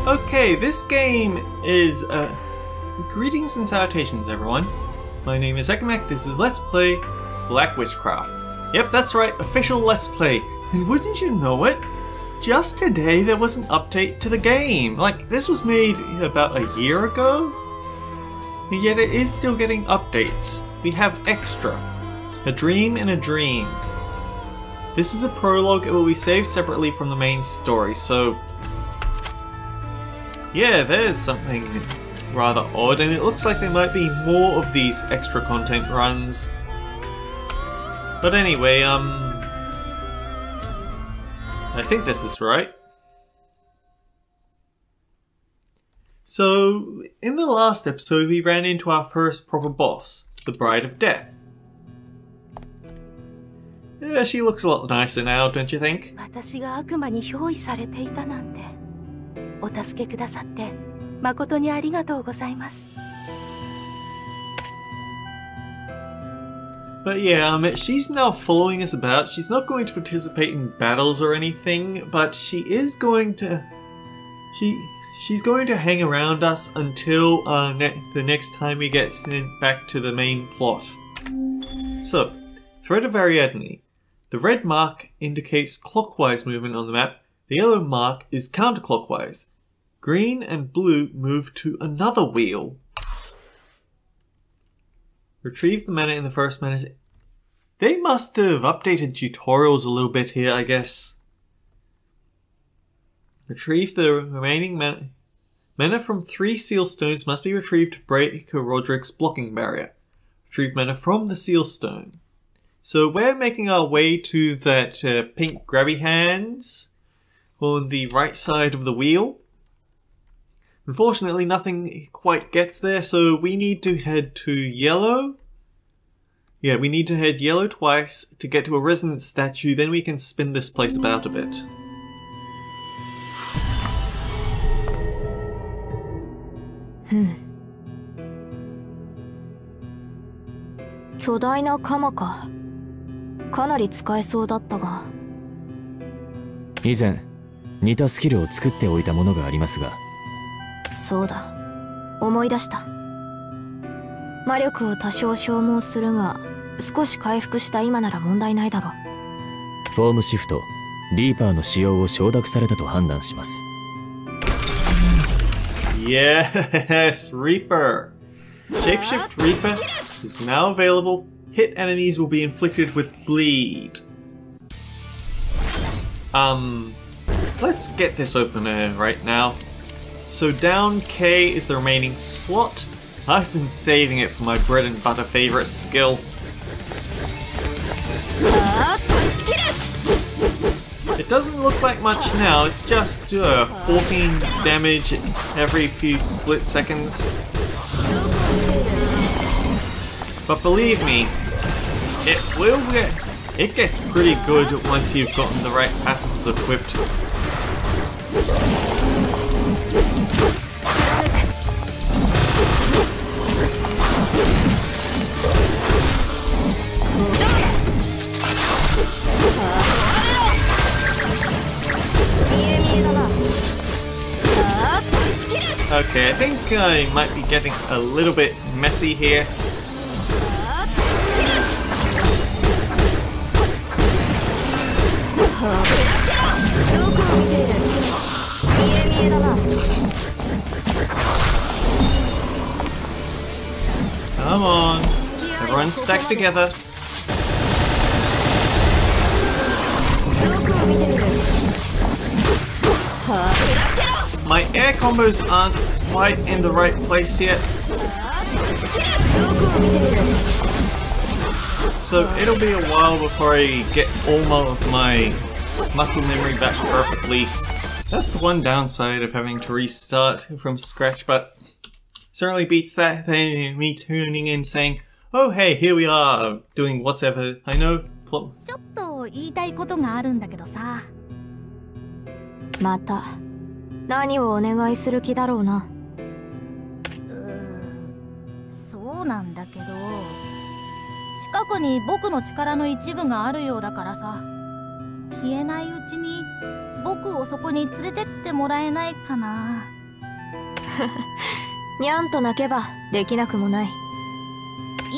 Okay, this game is greetings and salutations, everyone. My name is Ekamek. This is Let's Play Black Witchcraft. Yep, that's right, official Let's Play. And wouldn't you know it? Just today there was an update to the game. Like, this was made about a year ago? And yet it is still getting updates. We have Extra. A Dream in a Dream. This is a prologue. It will be saved separately from the main story, so... yeah, there's something rather odd, and it looks like there might be more of these extra content runs. But anyway, I think this is right. So, in the last episode we ran into our first proper boss, the Bride of Death. Yeah, she looks a lot nicer now, don't you think? But yeah, she's now following us about. She's not going to participate in battles or anything, but she is going to... She's going to hang around us until the next time we get back to the main plot. So, Thread of Ariadne. The red mark indicates clockwise movement on the map. The yellow mark is counterclockwise. Green and blue move to another wheel. Retrieve the mana in the first mana. They must have updated tutorials a little bit here, I guess. Retrieve the remaining mana. Mana from 3 seal stones must be retrieved to break Roderick's blocking barrier. Retrieve mana from the seal stone. So we're making our way to that pink grabby hands on the right side of the wheel. Unfortunately, nothing quite gets there, so we need to head to yellow. Yeah, we need to head yellow twice to get to a resonance statue, then we can spin this place about a bit. Kyodaina かなり使えそうだったが。以前似たスキルを作っておいたものがありますが。そうだ、思い出した。魔力を多少消耗するが、少し回復した今なら問題ないだろう。フォームシフト、リーパーの使用を承諾されたと判断します。Yes, Reaper. Shapeshift Reaper is now available. Hit enemies will be inflicted with bleed. Let's get this open right now. So down K is the remaining slot. I've been saving it for my bread and butter favorite skill. It doesn't look like much now, it's just 14 damage every few split seconds. But believe me, it gets pretty good once you've gotten the right passives equipped. Okay, I think I might be getting a little bit messy here. Come on, everyone stack together. My air combos aren't quite in the right place yet, so it'll be a while before I get all of my muscle memory back perfectly. That's the one downside of having to restart from scratch, but certainly beats that than me tuning in saying, oh hey, here we are, doing whatever. I know. ちょっと言いたいことがあるんだけどさ。また何をお願いする気だろうな。そうなんだけど、近くに僕の力の一部があるようだからさ。消えないうちに僕をそこに連れてってもらえないかな。にゃんと泣けばできなくもない。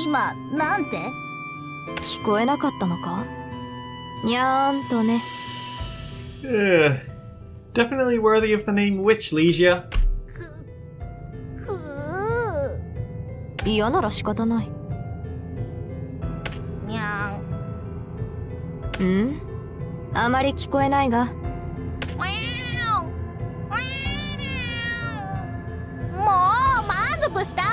今、なんて？聞こえなかったのか？にゃーんとね。Definitely worthy of the name Witch, Leisure. 嫌なら仕方ない。にゃん。ん？あまり聞こえないが。もう満足した？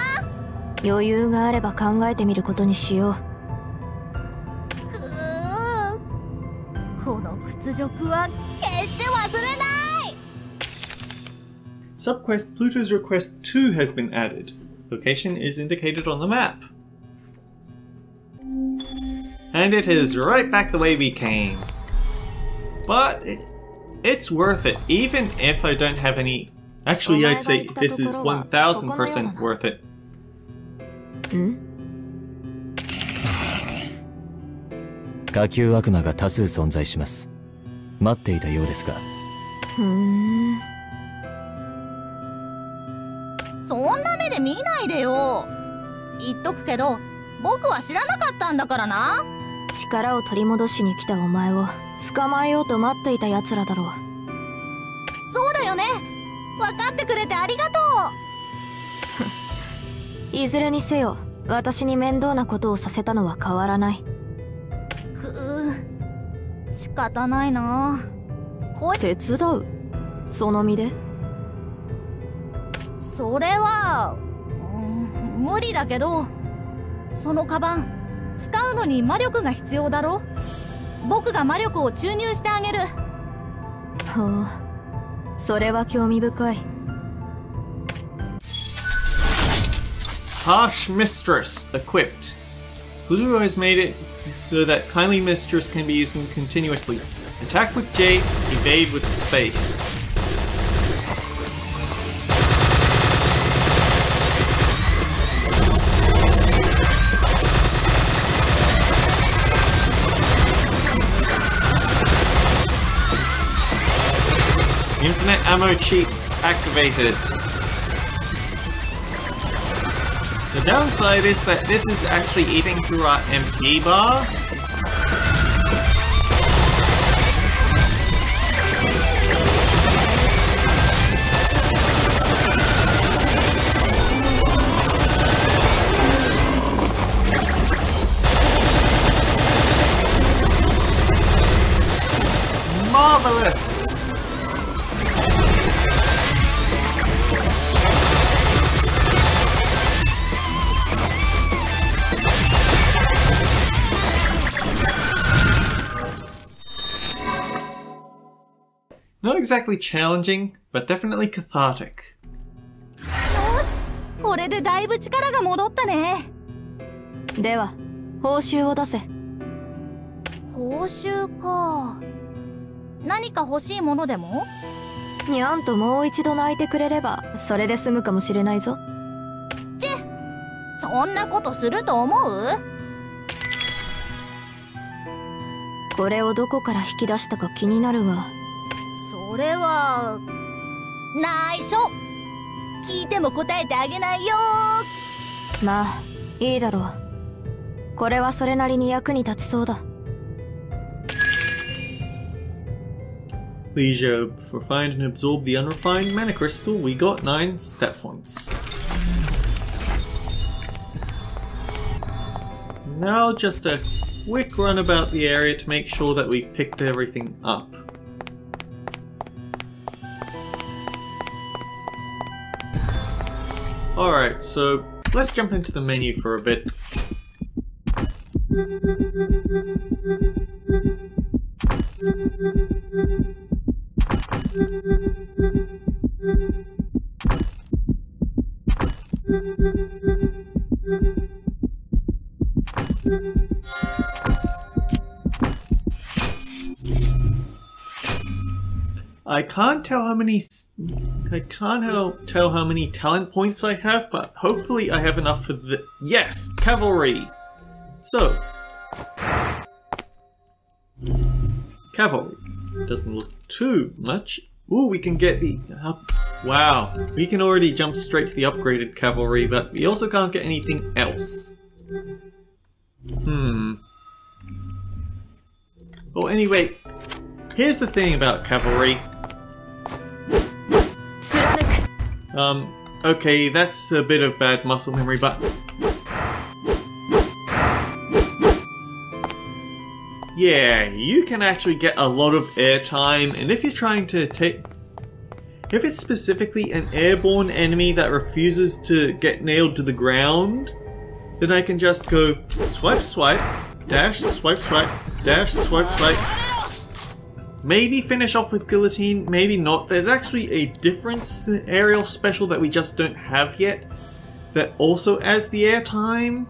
余裕があれば考えてみることにしよう。この屈辱は決して忘れない。 Subquest Pluto's Request 2 has been added. Location is indicated on the map. And it is right back the way we came. But it's worth it, even if I don't have any... Actually, I'd say this is 1000% worth it. 下級悪魔が多数存在します。待っていたようですが。そんな目で見ないでよ。言っとくけど、僕は知らなかったんだからな。力を取り戻しに来たお前を捕まえようと待っていた奴らだろう。そうだよね。分かってくれてありがとう。いずれにせよ、私に面倒なことをさせたのは変わらない。仕方ないな。手伝う？その身で？それは、無理だけど、そのカバン使うのに魔力が必要だろ。僕が魔力を注入してあげる。ほう、それは興味深い。Harsh Mistress equipped. Pluto has made it so that Kindly Mistress can be used continuously. Attack with J, evade with space. Infinite ammo cheats activated. The downside is that this is actually eating through our MP bar. Marvelous! Not exactly challenging, but definitely cathartic. よし、これでだいぶ力が戻ったね。では、報酬を出せ。報酬か。何か欲しいものでも？にゃんともう一度泣いてくれれば、それで済むかもしれないぞ。そんなことすると思う？これをどこから引き出したか気になるが。それは内緒。聞いても答えてあげないよ。まあいいだろう。これはそれなりに役に立ちそうだ。Leisure, for find and absorb the unrefined mana crystal, we got 9 stat points. Now just a quick run about the area to make sure that we picked everything up. Alright, so let's jump into the menu for a bit. I can't tell how many talent points I have, but hopefully I have enough for the— yes! Cavalry! So, Cavalry doesn't look too much Ooh, we can get the wow, we can already jump straight to the upgraded cavalry, but we also can't get anything else. Well, anyway, here's the thing about cavalry. Okay, that's a bit of bad muscle memory, but yeah, you can actually get a lot of airtime, and if you're trying to if it's specifically an airborne enemy that refuses to get nailed to the ground, then I can just go swipe, swipe, dash, swipe, swipe, dash, swipe, swipe. Maybe finish off with guillotine, maybe not. There's actually a different aerial special that we just don't have yet that also adds the airtime.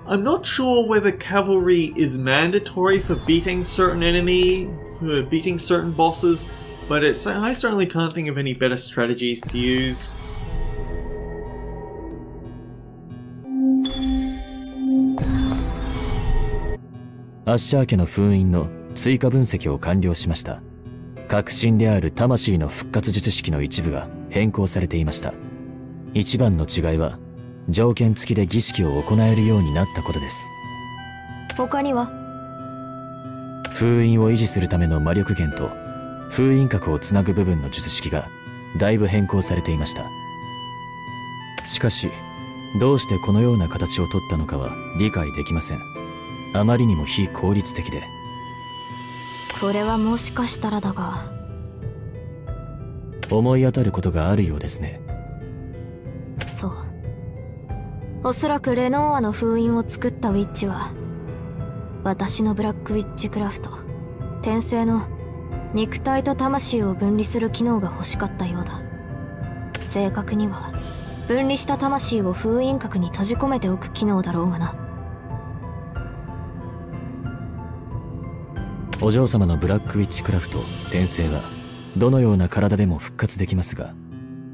I'm not sure whether cavalry is mandatory for beating certain enemy, for beating certain bosses, but I certainly can't think of any better strategies to use.アッシャー家の封印の追加分析を完了しました。核心である魂の復活術式の一部が変更されていました。一番の違いは条件付きで儀式を行えるようになったことです。他には封印を維持するための魔力源と封印核をつなぐ部分の術式がだいぶ変更されていました。しかしどうしてこのような形を取ったのかは理解できません。あまりにも非効率的で。これはもしかしたらだが、思い当たることがあるようですね。そう。おそらくレノーアの封印を作ったウィッチは、私のブラックウィッチクラフト、転生の肉体と魂を分離する機能が欲しかったようだ。正確には、分離した魂を封印核に閉じ込めておく機能だろうがな。お嬢様のブラックウィッチクラフト転生はどのような体でも復活できますが、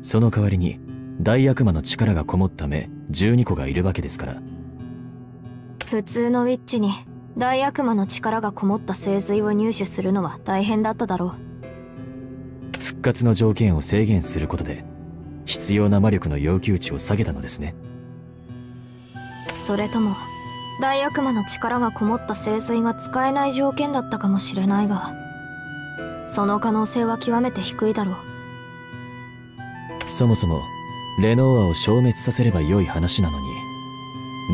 その代わりに大悪魔の力がこもった目12個がいるわけですから。普通のウィッチに大悪魔の力がこもった精髄を入手するのは大変だっただろう。復活の条件を制限することで必要な魔力の要求値を下げたのですね。それとも大悪魔の力がこもった精髄が使えない条件だったかもしれないが、その可能性は極めて低いだろう。そもそもレノーアを消滅させれば良い話なのに、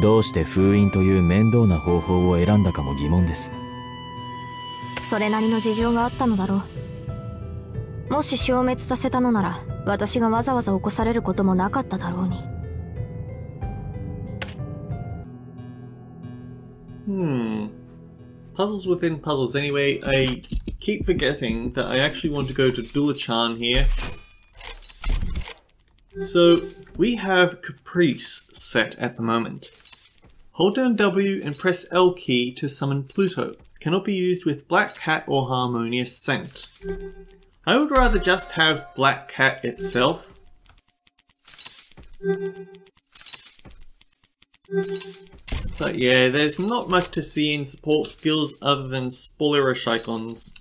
どうして封印という面倒な方法を選んだかも疑問です。それなりの事情があったのだろう。もし消滅させたのなら、私がわざわざ起こされることもなかっただろうに。Puzzles within puzzles. Anyway, I keep forgetting that I actually want to go to Dulachan here. So, we have Caprice set at the moment. Hold down W and press L key to summon Pluto. Cannot be used with Black Cat or Harmonious Scent. I would rather just have Black Cat itself. But yeah, there's not much to see in support skills other than spoilerish icons.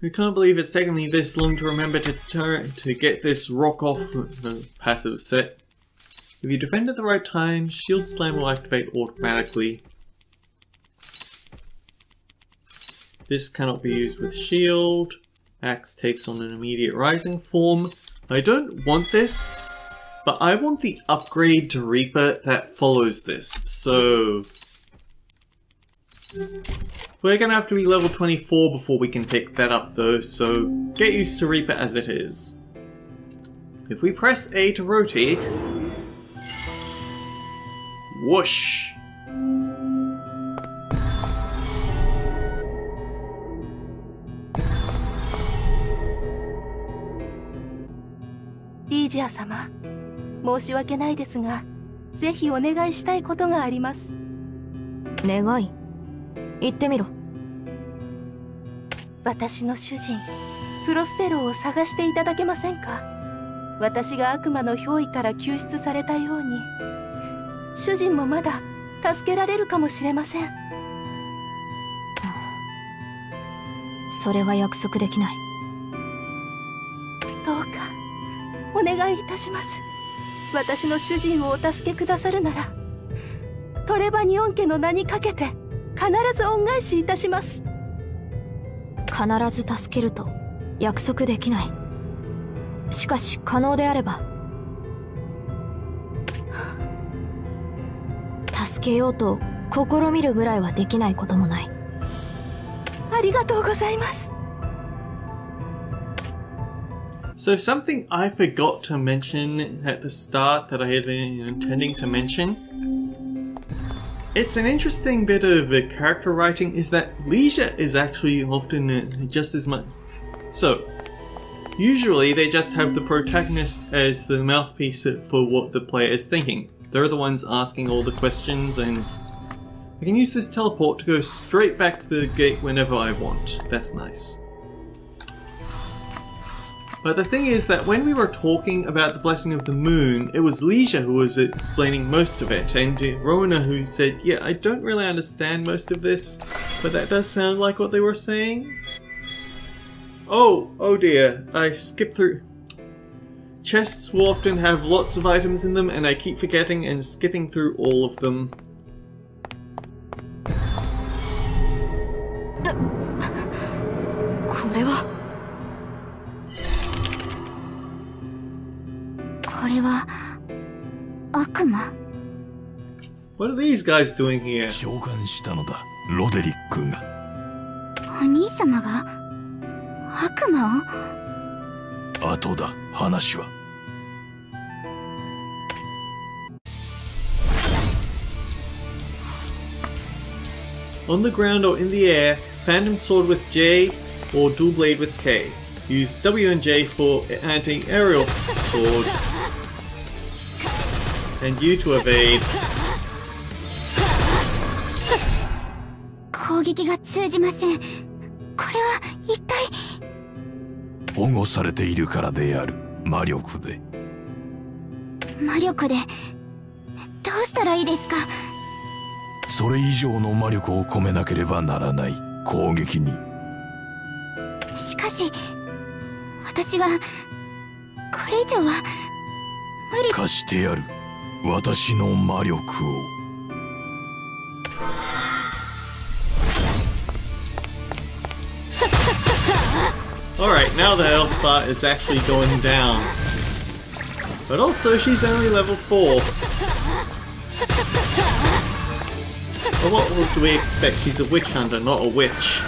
I can't believe it's taken me this long to remember to get this rock off passive set. If you defend at the right time, Shield Slam will activate automatically. This cannot be used with Shield. Axe takes on an immediate rising form. I don't want this, but I want the upgrade to Reaper that follows this, so we're gonna have to be level 24 before we can pick that up though, so get used to Reaper as it is. If we press A to rotate, whoosh! Ija様、申し訳ないですが、ぜひお願いしたいことがあります。願い？言ってみろ。私の主人、プロスペロを探していただけませんか？私が悪魔の憑依から救出されたように、主人もまだ助けられるかもしれません。それは約束できない。どうかお願いいたします。私の主人をお助けくださるなら、トレバニオン家の名にかけて必ず恩返しいたします。必ず助けると約束できない。しかし可能であれば。助けようと試みるぐらいはできないこともない。ありがとうございます。So something I forgot to mention at the start that I had been intending to mention. It's an interesting bit of character writing is that Leisure is actually often just as much. So, usually they just have the protagonist as the mouthpiece for what the player is thinking. They're the ones asking all the questions, and I can use this teleport to go straight back to the gate whenever I want. That's nice. But the thing is that when we were talking about the Blessing of the Moon, it was Leisure who was explaining most of it, and Rona who said, yeah, I don't really understand most of this, but that does sound like what they were saying. Oh dear, I skipped through. Chests will often have lots of items in them, and I keep forgetting and skipping through all of them. これは。これは悪魔。What are these guys doing here? 召喚したのだ、ロデリックが。お兄様が悪魔を？後だ、話は。On the ground or in the air, Phantom Sword with J or Dual Blade with K. Use W and J for anti-aerial sword. And U to evade. 攻撃が通じません。これは一体。保護されているからである。魔力で。魔力でどうしたらいいですか？それ以上の魔力を込めなければならない攻撃に。しかし私はこれ以上は無理。貸してやる、私の魔力を。Alright, now the health bar is actually going down. But also, she's only level 4. But what do we expect? She's a witch hunter, not a witch.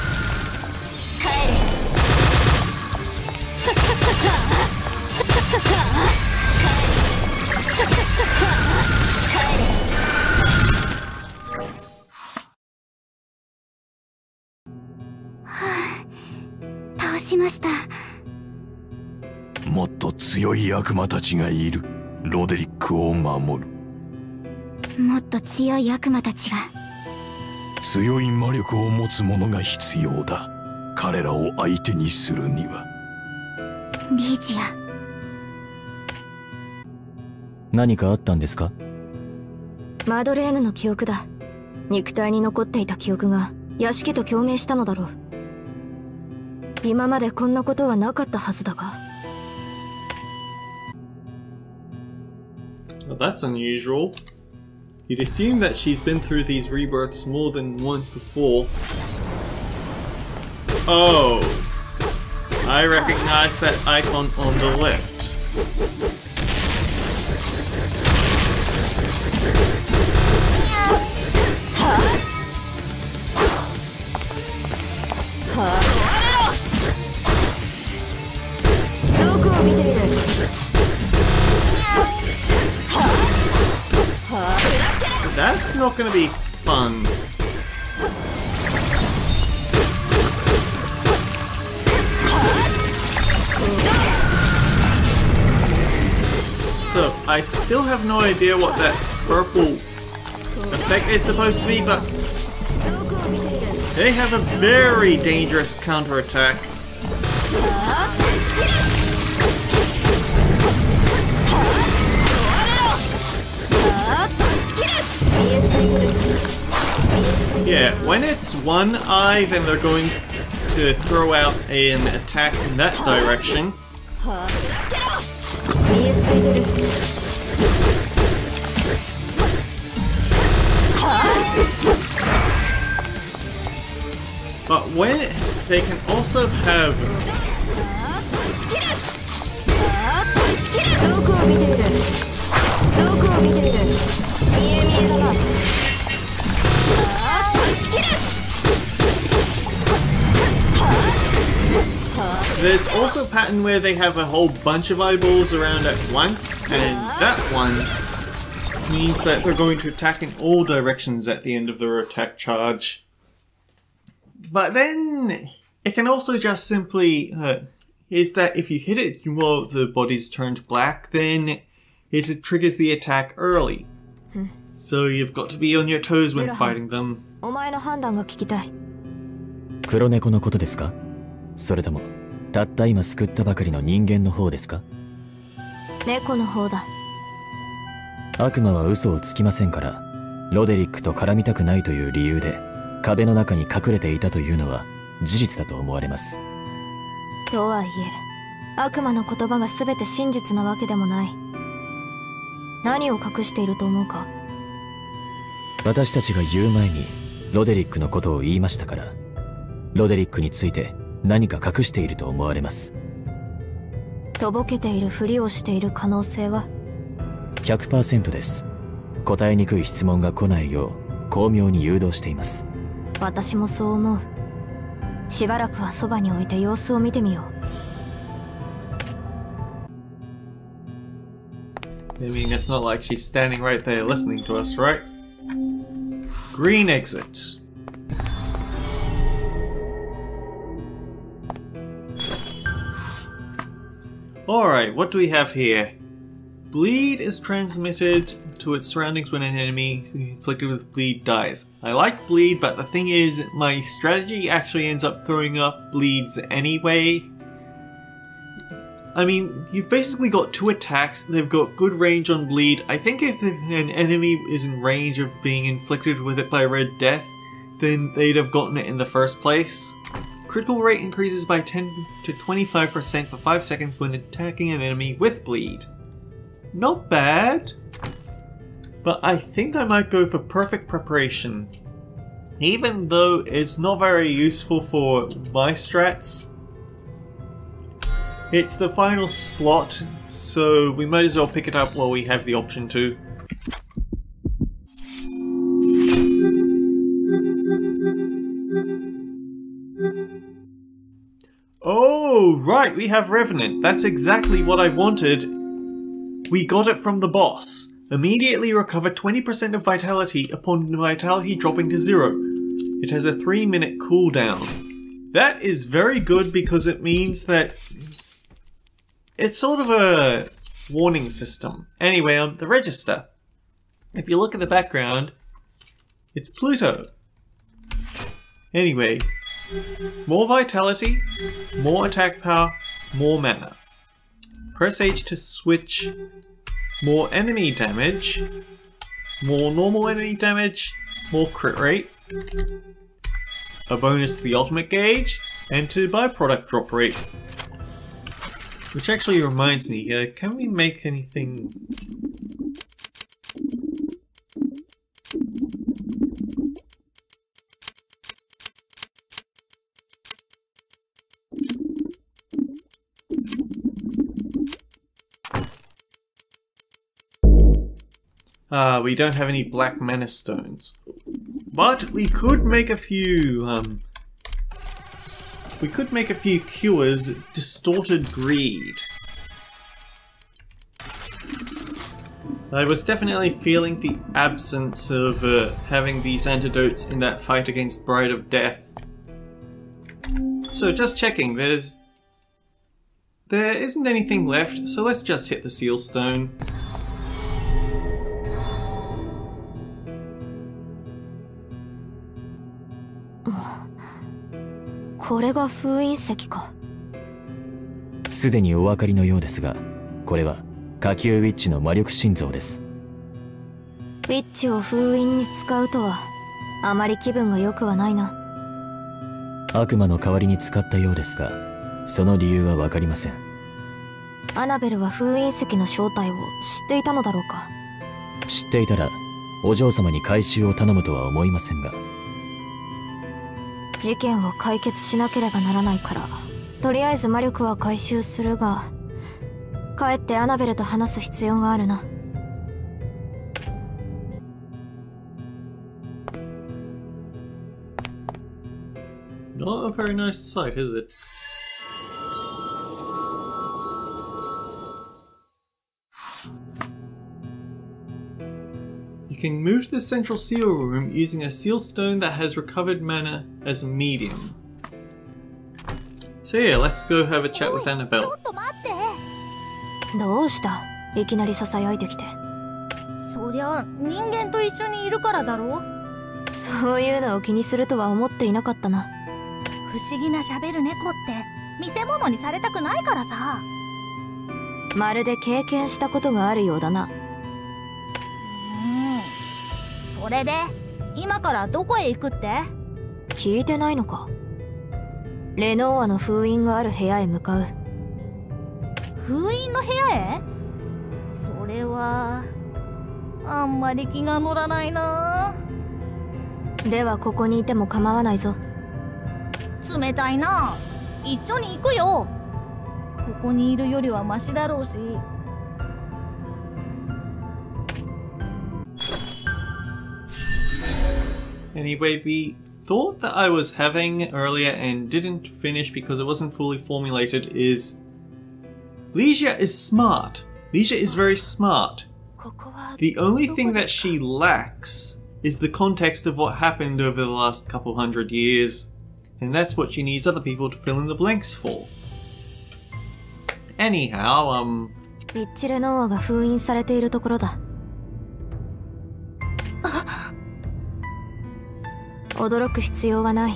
倒しました。もっと強い悪魔たちがいる。ロデリックを守る。もっと強い悪魔たちが。強い魔力を持つ者が必要だ。彼らを相手にするには。リージア。何かあったんですか？マドレーヌの記憶だ。肉体に残っていた記憶が屋敷と共鳴したのだろう。今までこんなことはなかったはずだが。Well, that's unusual. You'd assume that she's been through these rebirths more than once before. Oh! I recognize that icon on the left. That's not gonna be fun. So, I still have no idea what that purple effect is supposed to be, but they have a very dangerous counterattack. Yeah, when it's one eye, then they're going to throw out an attack in that direction. But when they can also have there's also a pattern where they have a whole bunch of eyeballs around at once, and that one means that they're going to attack in all directions at the end of their attack charge. But then it can also just simply is that if you hit it while the body's turned black, then it triggers the attack early. So you've got to be on your toes when fighting them. 黒猫のことですか？それともたった今救ったばかりの人間の方ですか？猫の方だ。悪魔は嘘をつきませんから、ロデリックと絡みたくないという理由で壁の中に隠れていたというのは事実だと思われます。とはいえ、悪魔の言葉が全て真実なわけでもない。何を隠していると思うか？私たちが言う前にロデリックのことを言いましたから、ロデリックについて何か隠していると思われます。とぼけているふりをしている可能性は 100% です。答えにくい質問が来ないよう巧妙に誘導しています。私もそう思う。しばらくはそばに置いて様子を見てみよう。I mean, it's not like she's standing right there listening to us, right? Green exit. Alright, what do we have here? Bleed is transmitted to its surroundings when an enemy inflicted with bleed dies. I like bleed, but the thing is, my strategy actually ends up throwing up bleeds anyway. I mean, you've basically got two attacks, they've got good range on bleed. I think if an enemy is in range of being inflicted with it by Red Death, then they'd have gotten it in the first place. Critical rate increases by 10 to 25% for 5 seconds when attacking an enemy with bleed. Not bad, but I think I might go for perfect preparation. Even though it's not very useful for my strats, it's the final slot, so we might as well pick it up while we have the option to. Oh, right, we have Revenant. That's exactly what I wanted. We got it from the boss. Immediately recover 20% of vitality upon vitality dropping to 0. It has a 3-minute cooldown. That is very good because it means that it's sort of a warning system. Anyway, the register. If you look at the background, it's Pluto. Anyway, more vitality, more attack power, more mana. Press H to switch. More enemy damage, more normal enemy damage, more crit rate, a bonus to the ultimate gauge, and to byproduct drop rate. Which actually reminds me, can we make anything? We don't have any black mana stones. But we could make a few, cures. Distorted Greed. I was definitely feeling the absence of having these antidotes in that fight against Bride of Death. So just checking, there isn't anything left, so let's just hit the Seal Stone. Oh, すでにお分かりのようですが、これは下級ウィッチの魔力心臓です。ウィッチを封印に使うとはあまり気分が良くはないな。悪魔の代わりに使ったようですが、その理由はわかりません。アナベルは封印石の正体を知っていたのだろうか。知っていたらお嬢様に回収を頼むとは思いませんが。事件を解決しなければならないから、とりあえず魔力は回収するが、帰ってアナベルと話す必要があるな。Not a very nice sight, is it? You can move to the central seal room using a seal stone that has recovered mana as a medium. So yeah, let's go have a chat with Annabelle. どうした？いきなり囁いてきて。そりゃ人間と一緒にいるからだろ。そういうのを気にするとは思っていなかったな。不思議な喋る猫って見せ物にされたくないからさ。まるで経験したことがあるようだな。それで今からどこへ行くって？聞いてないのか？レノーアの封印がある部屋へ向かう。封印の部屋へ？それはあんまり気が乗らないな。ではここにいても構わないぞ。冷たいな。一緒に行くよ。ここにいるよりはマシだろうし。Anyway, the thought that I was having earlier and didn't finish because it wasn't fully formulated is Ligia is smart. Ligia is very smart. The only thing that she lacks is the context of what happened over the last couple hundred years, and that's what she needs other people to fill in the blanks for. Anyhow, ウィッチレノーアが封印されているところだ。驚く必要はない。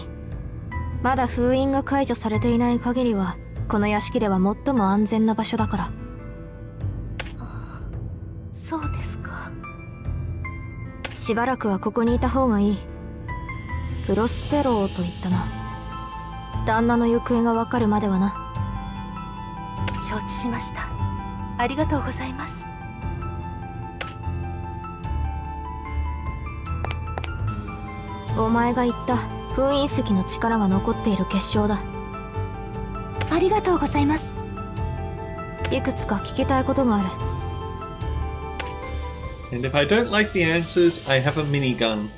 まだ封印が解除されていない限りは、この屋敷では最も安全な場所だから。そうですか。しばらくはここにいた方がいい。プロスペローと言ったな。旦那の行方がわかるまではな。承知しました。ありがとうございます。お前が言った封印石の力が残っている結晶だ。ありがとうございます。いくつか聞きたいことがある。and if I don't like the answers, I have a minigun.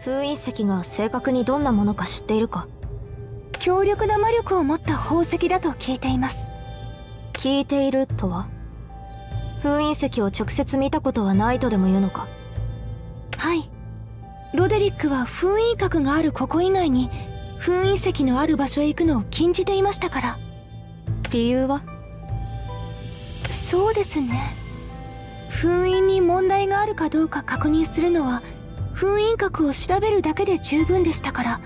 封印石が正確にどんなものか知っているか？強力な魔力を持った宝石だと聞いています。聞いているとは？封印石を直接見たことはないとでも言うのか？はい。ロデリックは封印閣があるここ以外に封印石のある場所へ行くのを禁じていましたから。理由は？そうですね。封印に問題があるかどうか確認するのは封印閣を調べるだけで十分でしたから、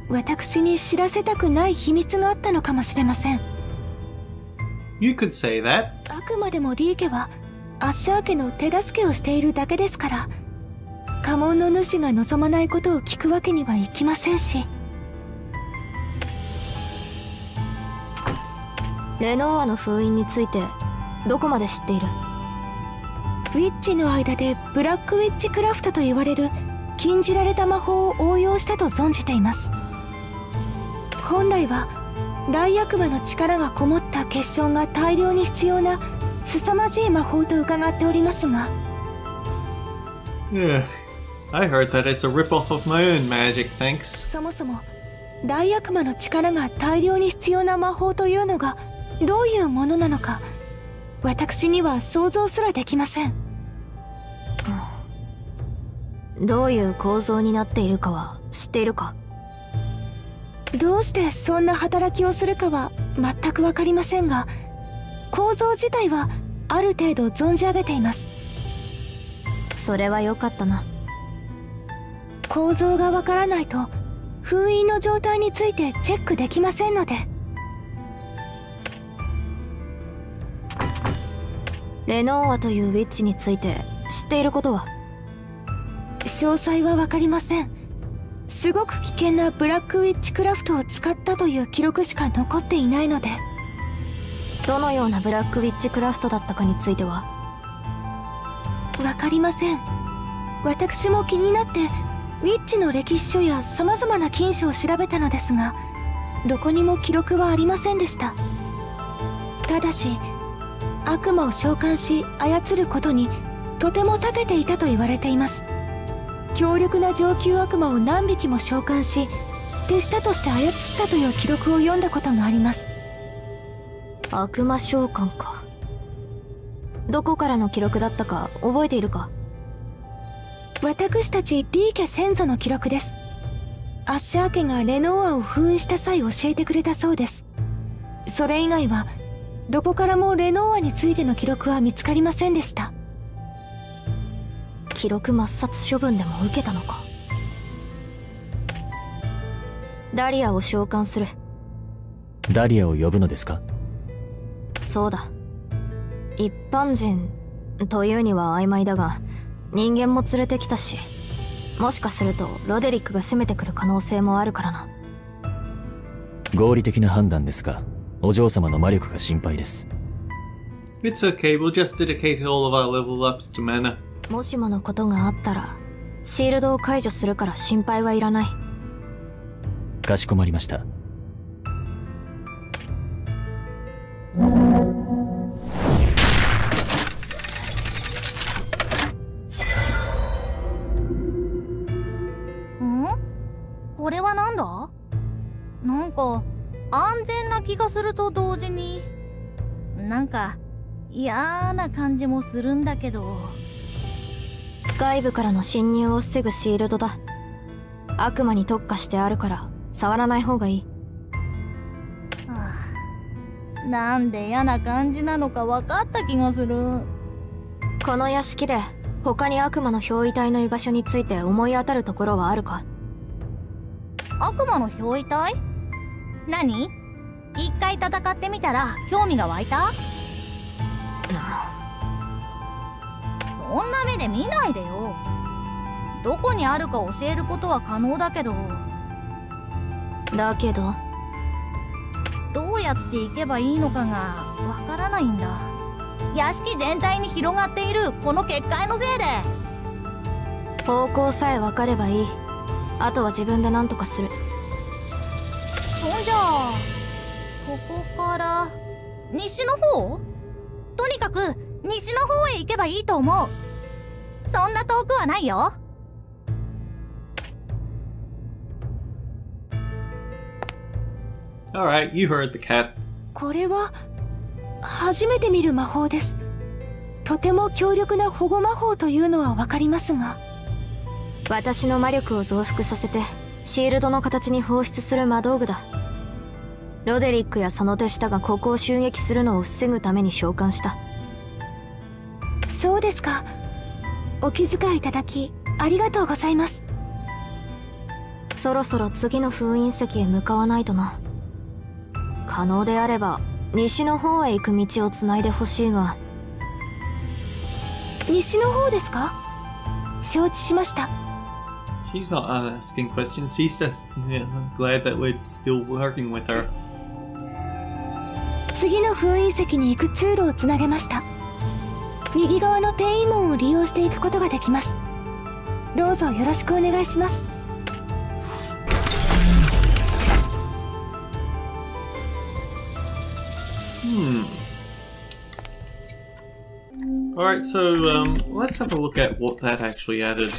私に知らせたくない秘密があったのかもしれません。You could say that. あくまでもリー家はアッシャー家の手助けをしているだけですから、家紋の主が望まないことを聞くわけにはいきませんし。レノーアの封印についてどこまで知っている？ウィッチの間でブラックウィッチクラフトと言われる禁じられた魔法を応用したと存じています。本来は大悪魔の力がこもった結晶が大量に必要な凄まじい魔法と伺っておりますが。Yeah, I heard that it's a rip-off of my own magic, thanks. そもそも大悪魔の力が大量に必要な魔法というのがどういうものなのか、私には想像すらできません。どういう構造になっているかは知っているか？どうしてそんな働きをするかは全くわかりませんが、構造自体はある程度存じ上げています。それは良かったな。構造がわからないと封印の状態についてチェックできませんので。レノーアというウィッチについて知っていることは？詳細はわかりません。すごく危険なブラックウィッチクラフトを使ったという記録しか残っていないので。どのようなブラックウィッチクラフトだったかについてはわかりません。私も気になってウィッチの歴史書や様々な禁書を調べたのですが、どこにも記録はありませんでした。ただし悪魔を召喚し操ることにとても長けていたと言われています。強力な上級悪魔を何匹も召喚し手下として操ったという記録を読んだことがあります。悪魔召喚か。どこからの記録だったか覚えているか？私たちリー家先祖の記録です。アッシャー家がレノーアを封印した際教えてくれたそうです。それ以外はどこからもレノーアについての記録は見つかりませんでした。記録抹殺処分でも受けたのか。ダリアを召喚する。ダリアを呼ぶのですか？そうだ。一般人というには曖昧だが、人間も連れてきたし、もしかするとロデリックが攻めてくる可能性もあるからな。合理的な判断ですが、お嬢様の魔力が心配です。 It's okay, we'll just dedicate all of our level ups to mana. もしものことがあったらシールドを解除するから心配はいらない。かしこまりました。これはなんだ？なんか安全な気がすると同時になんか嫌な感じもするんだけど。外部からの侵入を防ぐシールドだ。悪魔に特化してあるから触らない方がいい。なんで嫌な感じなのか分かった気がする。この屋敷で他に悪魔の憑依体の居場所について思い当たるところはあるか？悪魔の憑依体？何？一回戦ってみたら興味が湧いた？そんな目で見ないでよ。どこにあるか教えることは可能だけど。だけどどうやって行けばいいのかがわからないんだ。屋敷全体に広がっているこの結界のせいで。方向さえ分かればいい。あとは自分で何とかする。そんじゃあここから西の方？とにかく西の方へ行けばいいと思う。そんな遠くはないよ。Alright, you heard the cat. これは初めて見る魔法です。とても強力な保護魔法というのは分かりますが、私の魔力を増幅させてシールドの形に放出する魔道具だ。ロデリックやその手下がここを襲撃するのを防ぐために召喚した。そうですか。お気遣いいただきありがとうございます。そろそろ次の封印石へ向かわないとな。可能であれば西の方へ行く道をつないでほしいが。西の方ですか？承知しました。 She's not asking questions, she's just glad that we're still working with her. 次の封印石に行く通路をつなげました。右側の転移門を利用していくことができます。どうぞよろしくお願いします。Alright, so let's have a look at what that actually added.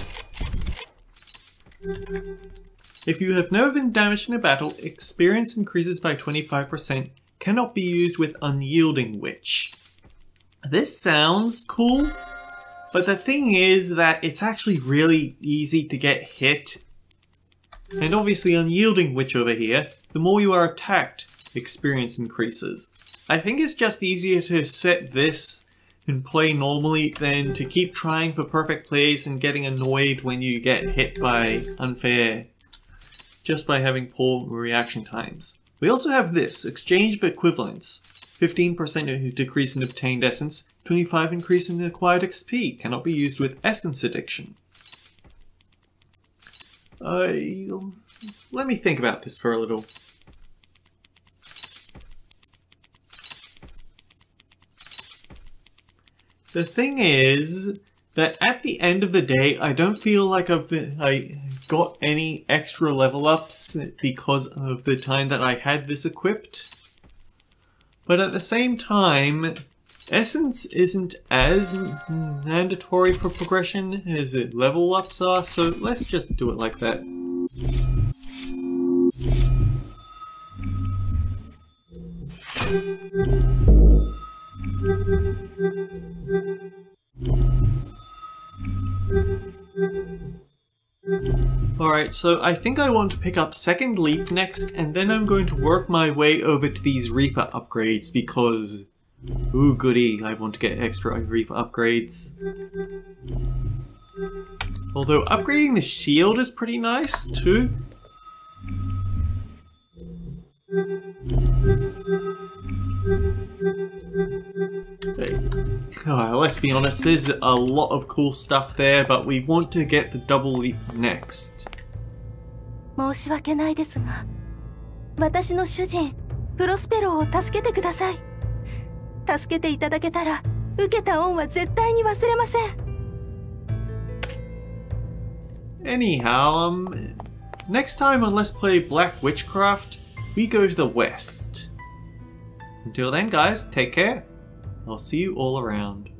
If you have never been damaged in a battle, experience increases by 25%, cannot be used with Unyielding Witch. This sounds cool, but the thing is that it's actually really easy to get hit. And obviously Unyielding Witch over here, the more you are attacked, experience increases. I think it's just easier to set this and play normally than to keep trying for perfect plays and getting annoyed when you get hit by unfair, just by having poor reaction times. We also have this, Exchange of Equivalents. 15% decrease in obtained essence, 25% increase in acquired XP, cannot be used with essence addiction. Let me think about this for a little. The thing is that at the end of the day, I don't feel like I got any extra level ups because of the time that I had this equipped. But at the same time, Essence isn't as mandatory for progression as level ups are, so let's just do it like that. Alright, so I think I want to pick up Second Leap next, and then I'm going to work my way over to these Reaper upgrades because... ooh goody, I want to get extra Reaper upgrades. Although upgrading the shield is pretty nice too. Let's be honest, there's a lot of cool stuff there, but we want to get the double leap next. 申し訳ないですが、私の主人プロスペロを助けてください。助けていただけたら、受けた恩は絶対に忘れません。Anyhow, next time on Let's Play Black Witchcraft, we go to the west. Until then guys, take care. I'll see you all around.